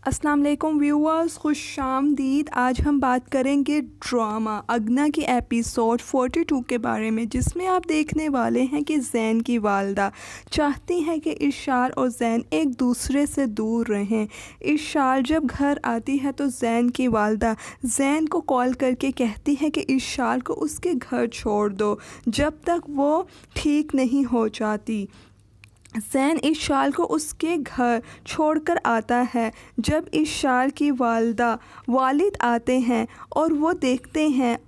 अस्सलाम वालेकुम व्यूअर्स, खुश आमदीद। आज हम बात करेंगे ड्रामा अगना के एपिसोड 42 के बारे में, जिसमें आप देखने वाले हैं कि ज़ैन की वालदा चाहती हैं कि इरशाल और ज़ैन एक दूसरे से दूर रहें। इरशाल जब घर आती है तो ज़ैन की वालदा ज़ैन को कॉल करके कहती है कि इरशाल को उसके घर छोड़ दो जब तक वो ठीक नहीं हो जाती। ज़ैन इरशाल को उसके घर छोड़कर आता है। जब इरशाल की वालिद आते हैं और वो देखते हैं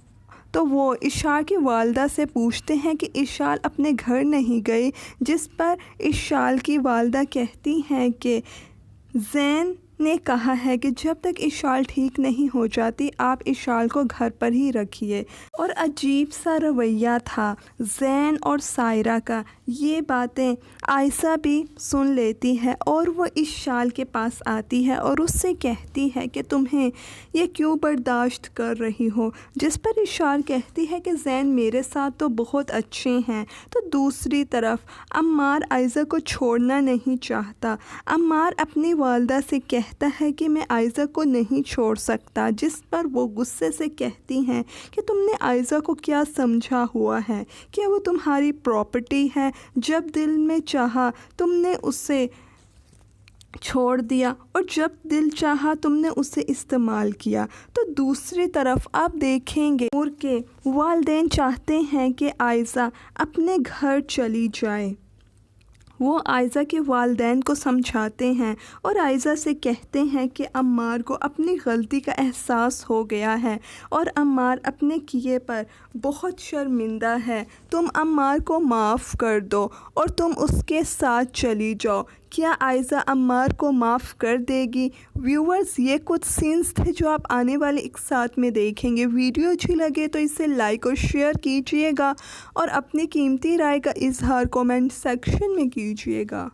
तो वो इरशाल की वालदा से पूछते हैं कि इरशाल अपने घर नहीं गई, जिस पर इरशाल की वालदा कहती हैं कि ज़ैन ने कहा है कि जब तक इरशाल ठीक नहीं हो जाती आप इरशाल को घर पर ही रखिए। और अजीब सा रवैया था ज़ैन और सायरा का। ये बातें आयशा भी सुन लेती है और वो इरशाल के पास आती है और उससे कहती है कि तुम्हें ये क्यों बर्दाश्त कर रही हो, जिस पर इरशाल कहती है कि ज़ैन मेरे साथ तो बहुत अच्छे हैं। तो दूसरी तरफ अम्मार आयशा को छोड़ना नहीं चाहता। अम्मार अपनी वालदा से कहता है कि मैं आयशा को नहीं छोड़ सकता, जिस पर वो गुस्से से कहती हैं कि तुमने आयशा को क्या समझा हुआ है, क्या वो तुम्हारी प्रॉपर्टी है? जब दिल में चाहा तुमने उसे छोड़ दिया और जब दिल चाहा तुमने उसे इस्तेमाल किया। तो दूसरी तरफ आप देखेंगे नूर के वालिदैन चाहते हैं कि आयशा अपने घर चली जाए। वो आयशा के वालिदैन को समझाते हैं और आयशा से कहते हैं कि अम्मार को अपनी गलती का एहसास हो गया है और अम्मार अपने किए पर बहुत शर्मिंदा है। तुम अम्मार को माफ़ कर दो और तुम उसके साथ चली जाओ। क्या आयशा अम्मार को माफ़ कर देगी? व्यूअर्स, ये कुछ सीन्स थे जो आप आने वाले एक साथ में देखेंगे। वीडियो अच्छी लगे तो इसे लाइक और शेयर कीजिएगा और अपनी कीमती राय का इजहार कमेंट सेक्शन में कीजिएगा।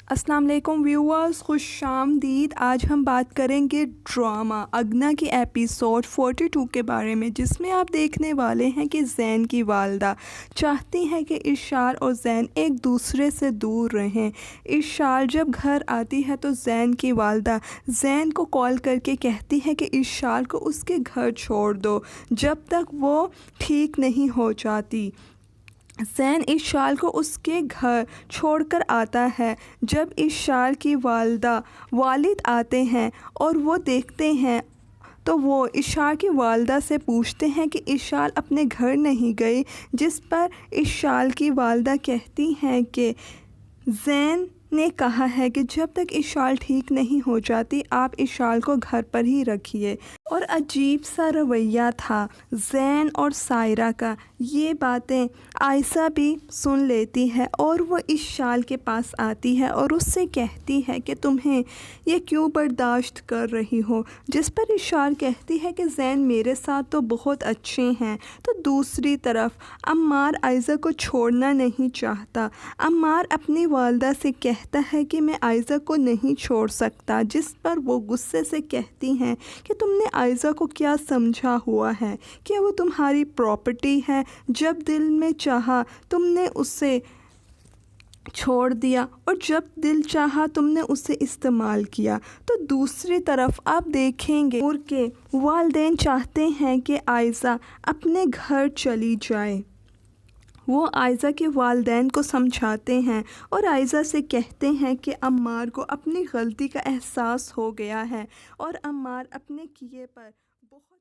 अस्सलाम वालेकुम व्यूअर्स, खुश आमदीद। आज हम बात करेंगे ड्रामा अगना के एपिसोड 42 के बारे में, जिसमें आप देखने वाले हैं कि ज़ैन की वालदा चाहती हैं कि इरशाल और ज़ैन एक दूसरे से दूर रहें। इरशाल जब घर आती है तो ज़ैन की वालदा ज़ैन को कॉल करके कहती है कि इरशाल को उसके घर छोड़ दो जब तक वो ठीक नहीं हो जाती। ज़ैन इरशाल को उसके घर छोड़कर आता है। जब इरशाल की वालिद आते हैं और वो देखते हैं तो वो इरशाल की वालदा से पूछते हैं कि इरशाल अपने घर नहीं गई, जिस पर इरशाल की वालदा कहती हैं कि ज़ैन ने कहा है कि जब तक इरशाल ठीक नहीं हो जाती आप इरशाल को घर पर ही रखिए। और अजीब सा रवैया था ज़ैन और सायरा का। ये बातें आयशा भी सुन लेती है और वो इरशाल के पास आती है और उससे कहती है कि तुम्हें ये क्यों बर्दाश्त कर रही हो, जिस पर इरशाल कहती है कि ज़ैन मेरे साथ तो बहुत अच्छे हैं। तो दूसरी तरफ अम्मार आयशा को छोड़ना नहीं चाहता। अम्मार अपनी वालदा से कहता है कि मैं आयशा को नहीं छोड़ सकता, जिस पर वो गुस्से से कहती हैं कि तुमने आयशा को क्या समझा हुआ है, क्या वो तुम्हारी प्रॉपर्टी है? जब दिल में चाहा तुमने उसे छोड़ दिया और जब दिल चाहा तुमने उसे इस्तेमाल किया। तो दूसरी तरफ आप देखेंगे नूर के वालिदैन चाहते हैं कि आयशा अपने घर चली जाए। वो आयशा के वालिदैन को समझाते हैं और आयशा से कहते हैं कि अम्मार को अपनी गलती का एहसास हो गया है और अम्मार अपने किए पर बहुत